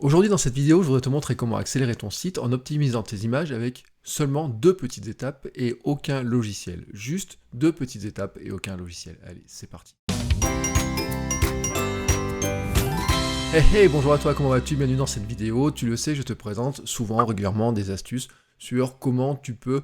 Aujourd'hui dans cette vidéo, je voudrais te montrer comment accélérer ton site en optimisant tes images avec seulement deux petites étapes et aucun logiciel. Juste deux petites étapes et aucun logiciel. Allez, c'est parti. Hey, bonjour à toi, comment vas-tu? Bienvenue dans cette vidéo. Tu le sais, je te présente souvent, régulièrement des astuces sur comment tu peux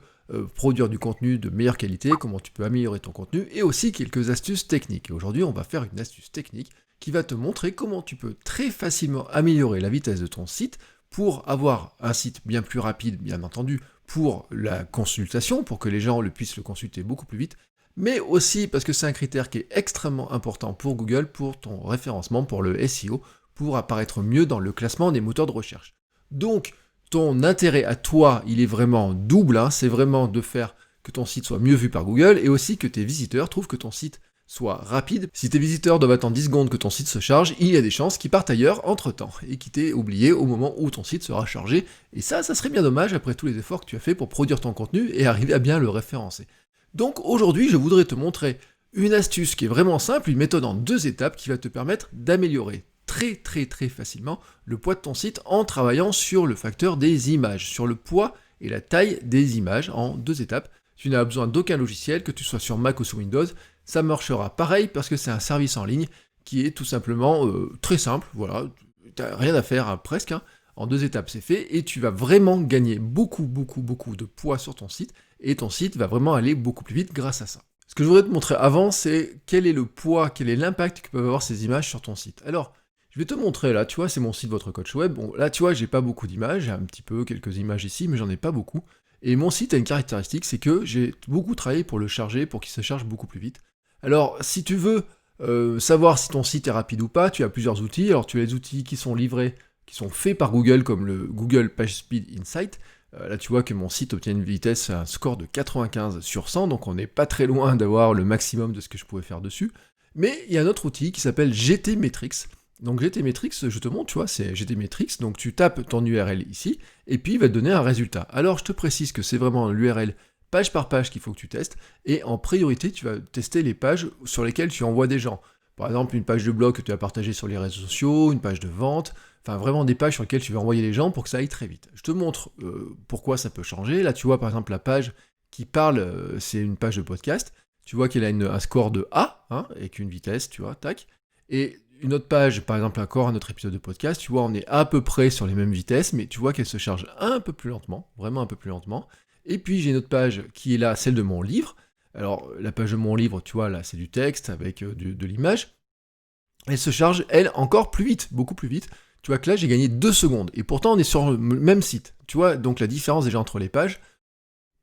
produire du contenu de meilleure qualité, comment tu peux améliorer ton contenu et aussi quelques astuces techniques. Et aujourd'hui, on va faire une astuce technique qui va te montrer comment tu peux très facilement améliorer la vitesse de ton site pour avoir un site bien plus rapide, bien entendu, pour la consultation, pour que les gens puissent le consulter beaucoup plus vite, mais aussi parce que c'est un critère qui est extrêmement important pour Google, pour ton référencement, pour le SEO, pour apparaître mieux dans le classement des moteurs de recherche. Donc, ton intérêt à toi, il est vraiment double, c'est vraiment de faire que ton site soit mieux vu par Google et aussi que tes visiteurs trouvent que ton site soit rapide. Si tes visiteurs doivent attendre 10 secondes que ton site se charge, il y a des chances qu'ils partent ailleurs entre-temps et qu'ils t'aient oublié au moment où ton site sera chargé. Et ça serait bien dommage après tous les efforts que tu as fait pour produire ton contenu et arriver à bien le référencer. Donc aujourd'hui, je voudrais te montrer une astuce qui est vraiment simple, une méthode en 2 étapes qui va te permettre d'améliorer très facilement le poids de ton site en travaillant sur le facteur des images, sur le poids et la taille des images en 2 étapes. Tu n'as besoin d'aucun logiciel, que tu sois sur Mac ou sur Windows, ça marchera pareil parce que c'est un service en ligne qui est tout simplement très simple, voilà, tu n'as rien à faire presque, en 2 étapes c'est fait et tu vas vraiment gagner beaucoup de poids sur ton site et ton site va vraiment aller beaucoup plus vite grâce à ça. Ce que je voudrais te montrer avant, c'est quel est le poids, quel est l'impact que peuvent avoir ces images sur ton site. Alors, je vais te montrer là, tu vois, c'est mon site Votre Coach Web. Bon, là, tu vois, j'ai pas beaucoup d'images, j'ai un petit peu quelques images ici, mais j'en ai pas beaucoup. Et mon site a une caractéristique, c'est que j'ai beaucoup travaillé pour le charger, pour qu'il se charge beaucoup plus vite. Alors, si tu veux savoir si ton site est rapide ou pas, tu as plusieurs outils. Alors, tu as les outils qui sont livrés, qui sont faits par Google, comme le Google PageSpeed Insight. Là, tu vois que mon site obtient une vitesse, un score de 95 sur 100, donc on n'est pas très loin d'avoir le maximum de ce que je pouvais faire dessus. Mais il y a un autre outil qui s'appelle GTmetrix. Donc GTmetrix, je te montre, tu vois, c'est GTmetrix, donc tu tapes ton URL ici, et puis il va te donner un résultat. Alors je te précise que c'est vraiment l'URL page par page qu'il faut que tu testes, et en priorité, tu vas tester les pages sur lesquelles tu envoies des gens. Par exemple, une page de blog que tu vas partager sur les réseaux sociaux, une page de vente, enfin vraiment des pages sur lesquelles tu vas envoyer les gens pour que ça aille très vite. Je te montre pourquoi ça peut changer. Là, tu vois par exemple la page qui parle, c'est une page de podcast. Tu vois qu'elle a un score de A, avec une vitesse, tu vois, tac. Et une autre page, par exemple encore un autre épisode de podcast, tu vois, on est à peu près sur les mêmes vitesses, mais tu vois qu'elle se charge un peu plus lentement, vraiment un peu plus lentement. Et puis j'ai une autre page qui est là, celle de mon livre. Alors la page de mon livre, tu vois, là c'est du texte avec de l'image. Elle se charge, elle, encore plus vite, beaucoup plus vite. Tu vois que là j'ai gagné 2 secondes. Et pourtant on est sur le même site. Tu vois, donc la différence déjà entre les pages.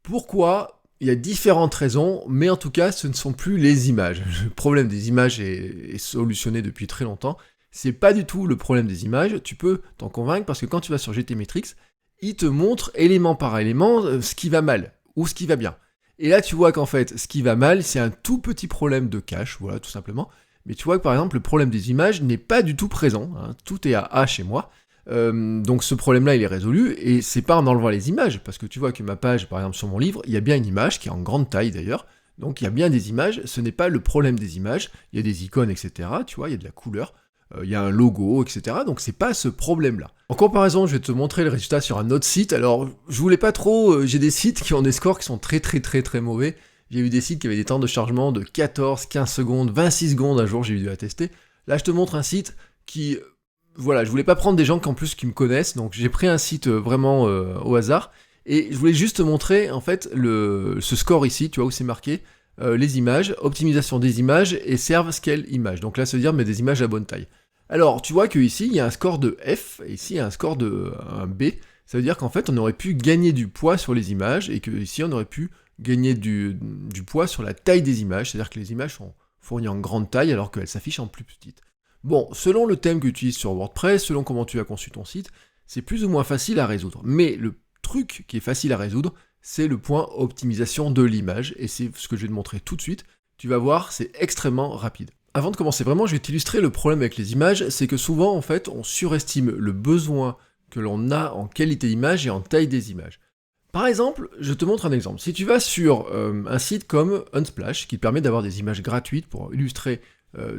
Pourquoi? Il y a différentes raisons, mais en tout cas, ce ne sont plus les images. Le problème des images est solutionné depuis très longtemps. C'est pas du tout le problème des images. Tu peux t'en convaincre parce que quand tu vas sur GTmetrix, il te montre élément par élément ce qui va mal ou ce qui va bien. Et là, tu vois qu'en fait, ce qui va mal, c'est un tout petit problème de cache, voilà, tout simplement. Mais tu vois que par exemple, le problème des images n'est pas du tout présent. Tout est à A chez moi. Donc ce problème-là, il est résolu, et c'est pas en enlevant les images, parce que tu vois que ma page, par exemple sur mon livre, il y a bien une image qui est en grande taille d'ailleurs, donc il y a bien des images, ce n'est pas le problème des images, il y a des icônes, etc., tu vois, il y a de la couleur, il y a un logo, etc., donc c'est pas ce problème-là. En comparaison, je vais te montrer le résultat sur un autre site. Alors je voulais pas trop, j'ai des sites qui ont des scores qui sont très mauvais, j'ai eu des sites qui avaient des temps de chargement de 14, 15 secondes, 26 secondes un jour, j'ai eu dû la tester. Là je te montre un site qui... Voilà, je voulais pas prendre des gens qui me connaissent, donc j'ai pris un site vraiment au hasard, et je voulais juste te montrer en fait ce score ici, tu vois où c'est marqué, les images, optimisation des images et serve scale image. Donc là, ça veut dire mettre des images à bonne taille. Alors, tu vois qu'ici, il y a un score de F, et ici, il y a un score de un B, ça veut dire qu'en fait, on aurait pu gagner du poids sur les images, et que ici, on aurait pu gagner du poids sur la taille des images, c'est-à-dire que les images sont fournies en grande taille alors qu'elles s'affichent en plus petite. Bon, selon le thème que tu utilises sur WordPress, selon comment tu as conçu ton site, c'est plus ou moins facile à résoudre. Mais le truc qui est facile à résoudre, c'est le point optimisation de l'image, et c'est ce que je vais te montrer tout de suite. Tu vas voir, c'est extrêmement rapide. Avant de commencer vraiment, je vais t'illustrer le problème avec les images, c'est que souvent, en fait, on surestime le besoin que l'on a en qualité d'image et en taille des images. Par exemple, je te montre un exemple. Si tu vas sur un site comme Unsplash, qui te permet d'avoir des images gratuites pour illustrer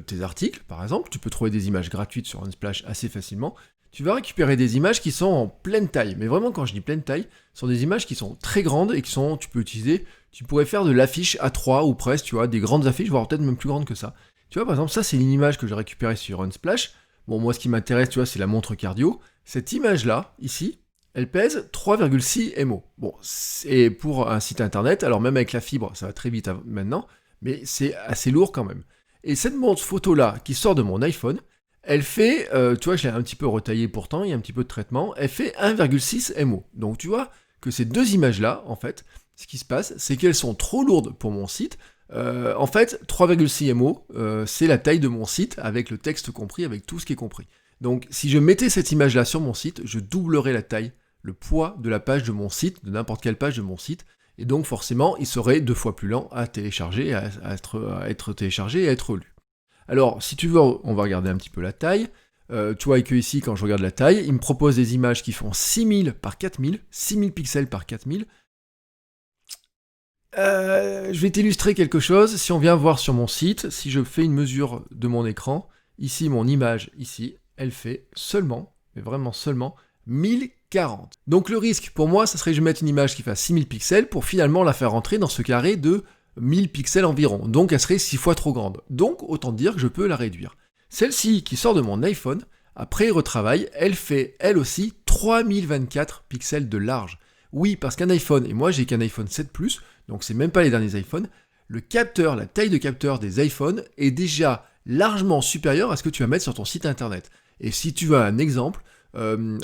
tes articles, par exemple, tu peux trouver des images gratuites sur Unsplash assez facilement. tu vas récupérer des images qui sont en pleine taille. Mais vraiment, quand je dis pleine taille, ce sont des images qui sont très grandes et tu peux utiliser, tu pourrais faire de l'affiche A3 ou presque, tu vois, des grandes affiches, voire peut-être même plus grandes que ça. Tu vois, par exemple, ça, c'est une image que j'ai récupérée sur Unsplash. Bon, moi, ce qui m'intéresse, tu vois, c'est la montre cardio. Cette image-là, ici, elle pèse 3,6 MO. Bon, c'est pour un site internet, alors même avec la fibre, ça va très vite maintenant, mais c'est assez lourd quand même. Et cette montre photo-là, qui sort de mon iPhone, elle fait, tu vois, je l'ai un petit peu retaillée pourtant, il y a un petit peu de traitement, elle fait 1,6 MO. Donc tu vois que ces deux images-là, en fait, ce qui se passe, c'est qu'elles sont trop lourdes pour mon site. En fait, 3,6 MO, c'est la taille de mon site, avec le texte compris, avec tout ce qui est compris. Donc si je mettais cette image-là sur mon site, je doublerais la taille, le poids de la page de mon site, de n'importe quelle page de mon site, et donc forcément, il serait 2 fois plus lent à télécharger, à être téléchargé et à être lu. Alors, si tu veux, on va regarder un petit peu la taille. Tu vois que ici, quand je regarde la taille, il me propose des images qui font 6000 par 4000, 6000 pixels par 4000. Je vais t'illustrer quelque chose. Si on vient voir sur mon site, si je fais une mesure de mon écran, ici, mon image, ici, elle fait seulement, mais vraiment seulement, 1040. Donc le risque, pour moi, ça serait que je mette une image qui fasse 6000 pixels pour finalement la faire rentrer dans ce carré de 1000 pixels environ, donc elle serait 6 fois trop grande. Donc autant dire que je peux la réduire. Celle-ci qui sort de mon iPhone, après retravail, elle fait elle aussi 3024 pixels de large. Oui, parce qu'un iPhone, et moi j'ai qu'un iPhone 7 Plus, donc c'est même pas les derniers iPhones, le capteur, la taille de capteur des iPhones est déjà largement supérieure à ce que tu vas mettre sur ton site internet. Et si tu veux un exemple,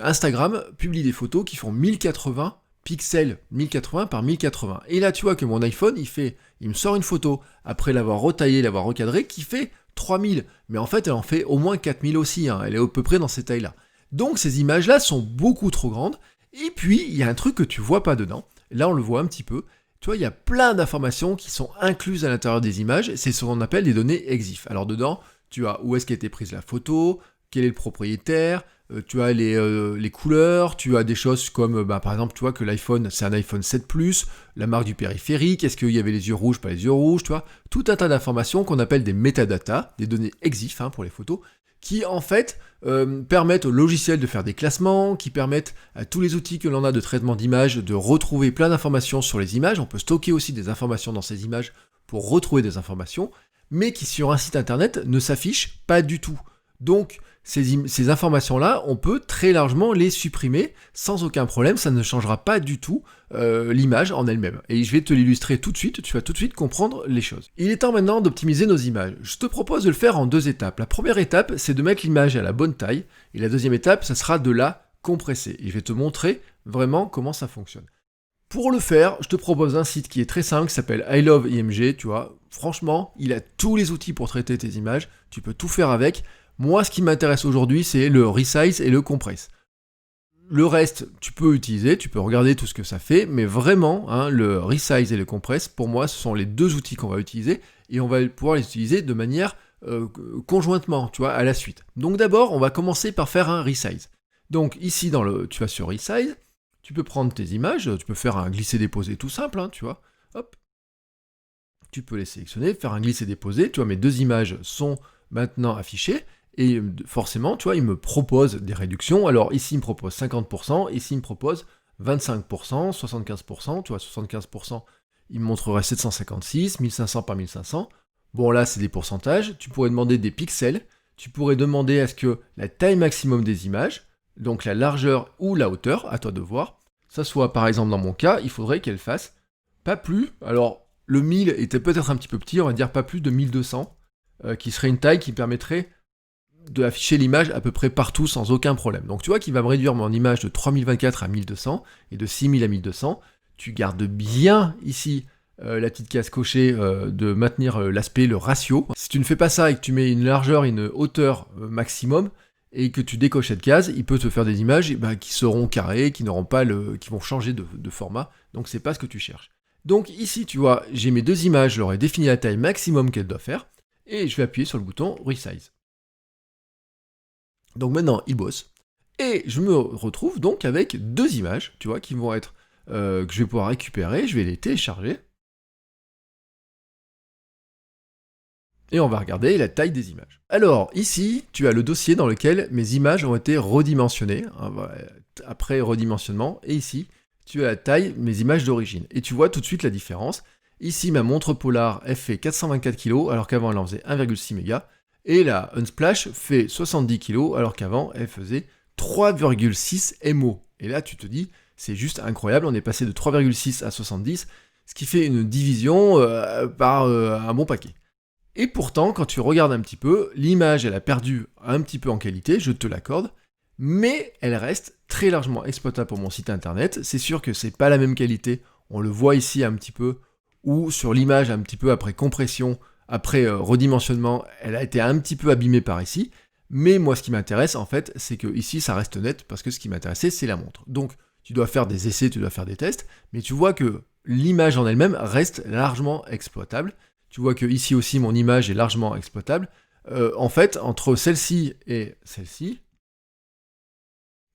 Instagram publie des photos qui font 1080 pixels, 1080 par 1080. Et là, tu vois que mon iPhone, il me sort une photo, après l'avoir retaillée, l'avoir recadrée, qui fait 3000. Mais en fait, elle en fait au moins 4000 aussi, hein. Elle est à peu près dans ces tailles-là. Donc ces images-là sont beaucoup trop grandes. Et puis, il y a un truc que tu vois pas dedans. Là, on le voit un petit peu. Tu vois, il y a plein d'informations qui sont incluses à l'intérieur des images. C'est ce qu'on appelle des données EXIF. Alors dedans, tu as où est-ce qu'a été prise la photo, quel est le propriétaire, tu as les couleurs, tu as des choses comme, par exemple, tu vois que l'iPhone, c'est un iPhone 7 Plus, la marque du périphérique, est-ce qu'il y avait les yeux rouges, pas les yeux rouges, tu vois, tout un tas d'informations qu'on appelle des métadatas, des données EXIF pour les photos, qui en fait permettent au logiciel de faire des classements, qui permettent à tous les outils que l'on a de traitement d'images de retrouver plein d'informations sur les images. On peut stocker aussi des informations dans ces images pour retrouver des informations, mais qui sur un site internet ne s'affichent pas du tout. Donc ces informations-là, on peut très largement les supprimer sans aucun problème, ça ne changera pas du tout l'image en elle-même. Et je vais te l'illustrer tout de suite, tu vas tout de suite comprendre les choses. Il est temps maintenant d'optimiser nos images. Je te propose de le faire en 2 étapes. La première étape, c'est de mettre l'image à la bonne taille, et la deuxième étape, ça sera de la compresser. Et je vais te montrer vraiment comment ça fonctionne. Pour le faire, je te propose un site qui est très simple, qui s'appelle I Love IMG, tu vois. Franchement, il a tous les outils pour traiter tes images, tu peux tout faire avec. Moi, ce qui m'intéresse aujourd'hui, c'est le resize et le compress. Le reste, tu peux utiliser, tu peux regarder tout ce que ça fait, mais vraiment, le resize et le compress, pour moi, ce sont les 2 outils qu'on va utiliser, et on va pouvoir les utiliser de manière conjointement, tu vois, à la suite. Donc d'abord, on va commencer par faire un resize. Donc ici, tu vas sur resize, tu peux prendre tes images, tu peux faire un glisser-déposer tout simple, tu vois, hop. Tu peux les sélectionner, faire un glisser-déposer, tu vois, mes 2 images sont maintenant affichées, et forcément, tu vois, il me propose des réductions. Alors ici, il me propose 50%, ici, il me propose 25%, 75%, tu vois, 75%, il me montrerait 756, 1500 par 1500. Bon, là, c'est des pourcentages. Tu pourrais demander des pixels. Tu pourrais demander à ce que la taille maximum des images, donc la largeur ou la hauteur, à toi de voir, ça soit, par exemple, dans mon cas, il faudrait qu'elle fasse pas plus. Alors, le 1000 était peut-être un petit peu petit, on va dire pas plus de 1200, qui serait une taille qui permettrait de afficher l'image à peu près partout sans aucun problème. Donc tu vois qu'il va me réduire mon image de 3024 à 1200 et de 6000 à 1200. Tu gardes bien ici la petite case cochée de maintenir l'aspect, le ratio. Si tu ne fais pas ça et que tu mets une largeur et une hauteur maximum et que tu décoches cette case, il peut te faire des images qui seront carrées, qui n'auront pas qui vont changer de format. Donc c'est pas ce que tu cherches. Donc ici tu vois, j'ai mes 2 images, je leur ai défini la taille maximum qu'elles doivent faire et je vais appuyer sur le bouton Resize. Donc maintenant, il bosse. Et je me retrouve donc avec 2 images, tu vois, qui vont être, que je vais pouvoir récupérer, je vais les télécharger. Et on va regarder la taille des images. Alors, ici, tu as le dossier dans lequel mes images ont été redimensionnées, après redimensionnement, et ici, tu as la taille, mes images d'origine. Et tu vois tout de suite la différence. Ici, ma montre Polar, elle fait 424 kg, alors qu'avant, elle en faisait 1,6 mégas. Et la Unsplash fait 70 kg, alors qu'avant, elle faisait 3,6 MO. Et là, tu te dis, c'est juste incroyable, on est passé de 3,6 à 70, ce qui fait une division par un bon paquet. Et pourtant, quand tu regardes un petit peu, l'image, elle a perdu un petit peu en qualité, je te l'accorde, mais elle reste très largement exploitable pour mon site internet. C'est sûr que c'est pas la même qualité, on le voit ici un petit peu, ou sur l'image un petit peu après compression, après redimensionnement, elle a été un petit peu abîmée par ici, mais moi ce qui m'intéresse en fait, c'est que ici ça reste net, parce que ce qui m'intéressait c'est la montre. Donc tu dois faire des essais, tu dois faire des tests, mais tu vois que l'image en elle-même reste largement exploitable. Tu vois que ici aussi mon image est largement exploitable. En fait, entre celle-ci et celle-ci,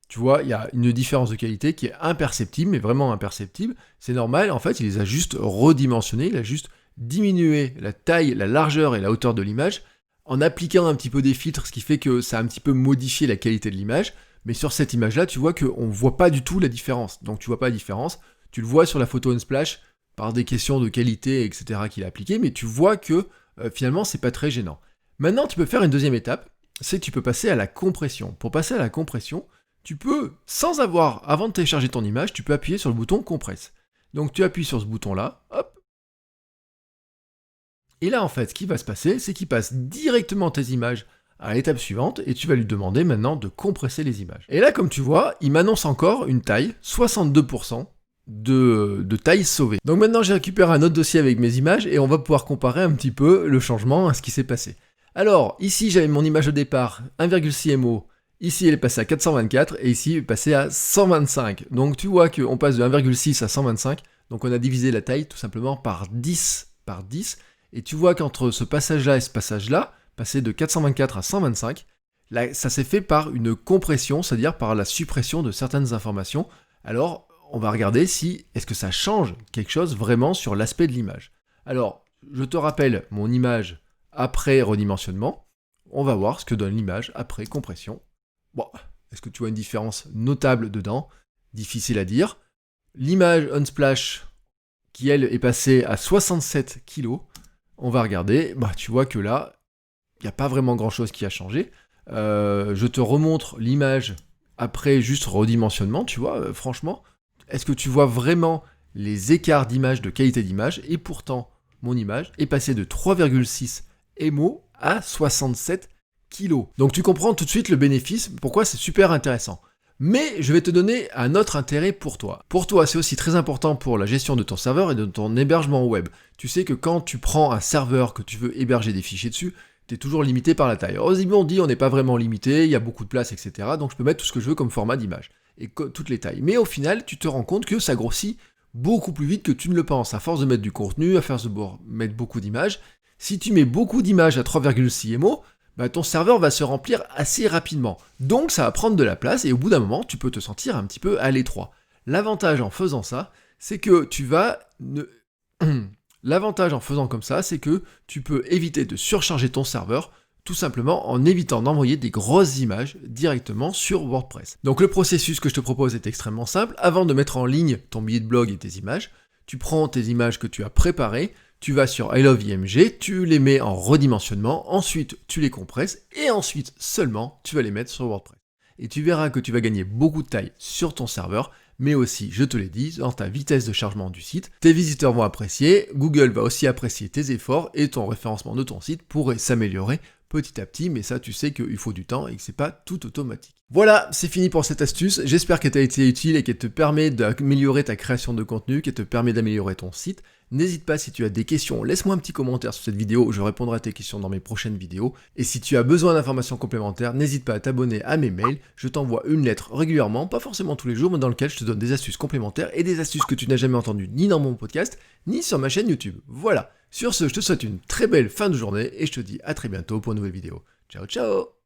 tu vois, il y a une différence de qualité qui est imperceptible, mais vraiment imperceptible. C'est normal, en fait, il les a juste redimensionnés, il a juste diminué la taille, la largeur et la hauteur de l'image, en appliquant un petit peu des filtres, ce qui fait que ça a un petit peu modifié la qualité de l'image. Mais sur cette image-là, tu vois qu'on ne voit pas du tout la différence. Donc tu vois pas la différence. Tu le vois sur la photo Unsplash par des questions de qualité, etc. qu'il a appliquées, mais tu vois que finalement, c'est pas très gênant. Maintenant, tu peux faire une deuxième étape, c'est que tu peux passer à la compression. Pour passer à la compression, tu peux, sans avoir, avant de télécharger ton image, tu peux appuyer sur le bouton compresse. Donc tu appuies sur ce bouton-là, hop. Et là, en fait, ce qui va se passer, c'est qu'il passe directement tes images à l'étape suivante, et tu vas lui demander maintenant de compresser les images. Et là, comme tu vois, il m'annonce encore une taille, 62% de taille sauvée. Donc maintenant, j'ai récupéré un autre dossier avec mes images, et on va pouvoir comparer un petit peu le changement à ce qui s'est passé. Alors, ici, j'avais mon image au départ, 1,6 MO, ici, elle est passée à 424, et ici, elle est passée à 125. Donc tu vois qu'on passe de 1,6 à 125, donc on a divisé la taille tout simplement par 10, et tu vois qu'entre ce passage-là et ce passage-là, passer de 424 à 125, là, ça s'est fait par une compression, c'est-à-dire par la suppression de certaines informations. Alors, on va regarder si, est-ce que ça change quelque chose vraiment sur l'aspect de l'image. Alors, je te rappelle mon image après redimensionnement. On va voir ce que donne l'image après compression. Bon, est-ce que tu vois une différence notable dedans? Difficile à dire. L'image Unsplash, qui elle est passée à 67 kg, on va regarder, bah tu vois que là, il n'y a pas vraiment grand chose qui a changé. Je te remontre l'image après juste redimensionnement, tu vois, franchement, est-ce que tu vois vraiment les écarts d'image, de qualité d'image? Et pourtant, mon image est passée de 3,6 MO à 67 kg. Donc tu comprends tout de suite le bénéfice, pourquoi c'est super intéressant. Mais je vais te donner un autre intérêt pour toi. Pour toi, c'est aussi très important pour la gestion de ton serveur et de ton hébergement web. Tu sais que quand tu prends un serveur que tu veux héberger des fichiers dessus, tu es toujours limité par la taille. Heureusement, on dit on n'est pas vraiment limité, il y a beaucoup de place, etc. Donc je peux mettre tout ce que je veux comme format d'image et toutes les tailles. Mais au final, tu te rends compte que ça grossit beaucoup plus vite que tu ne le penses. À force de mettre du contenu, à force de mettre beaucoup d'images, si tu mets beaucoup d'images à 3,6 MO, bah, ton serveur va se remplir assez rapidement. Donc ça va prendre de la place et au bout d'un moment, tu peux te sentir un petit peu à l'étroit. L'avantage en faisant ça, c'est que tu vas... L'avantage en faisant comme ça, c'est que tu peux éviter de surcharger ton serveur, tout simplement en évitant d'envoyer des grosses images directement sur WordPress. Donc le processus que je te propose est extrêmement simple. Avant de mettre en ligne ton billet de blog et tes images, tu prends tes images que tu as préparées, tu vas sur I Love IMG, tu les mets en redimensionnement, ensuite tu les compresses, et ensuite seulement tu vas les mettre sur WordPress. Et tu verras que tu vas gagner beaucoup de taille sur ton serveur, mais aussi, je te l'ai dit, dans ta vitesse de chargement du site. Tes visiteurs vont apprécier, Google va aussi apprécier tes efforts, et ton référencement de ton site pourrait s'améliorer petit à petit, mais ça tu sais qu'il faut du temps et que c'est pas tout automatique. Voilà, c'est fini pour cette astuce, j'espère qu'elle t'a été utile et qu'elle te permet d'améliorer ta création de contenu, qu'elle te permet d'améliorer ton site. N'hésite pas si tu as des questions, laisse-moi un petit commentaire sur cette vidéo, je répondrai à tes questions dans mes prochaines vidéos. Et si tu as besoin d'informations complémentaires, n'hésite pas à t'abonner à mes mails, je t'envoie une lettre régulièrement, pas forcément tous les jours, mais dans lequel je te donne des astuces complémentaires et des astuces que tu n'as jamais entendues ni dans mon podcast, ni sur ma chaîne YouTube. Voilà, sur ce, je te souhaite une très belle fin de journée et je te dis à très bientôt pour une nouvelle vidéo. Ciao ciao!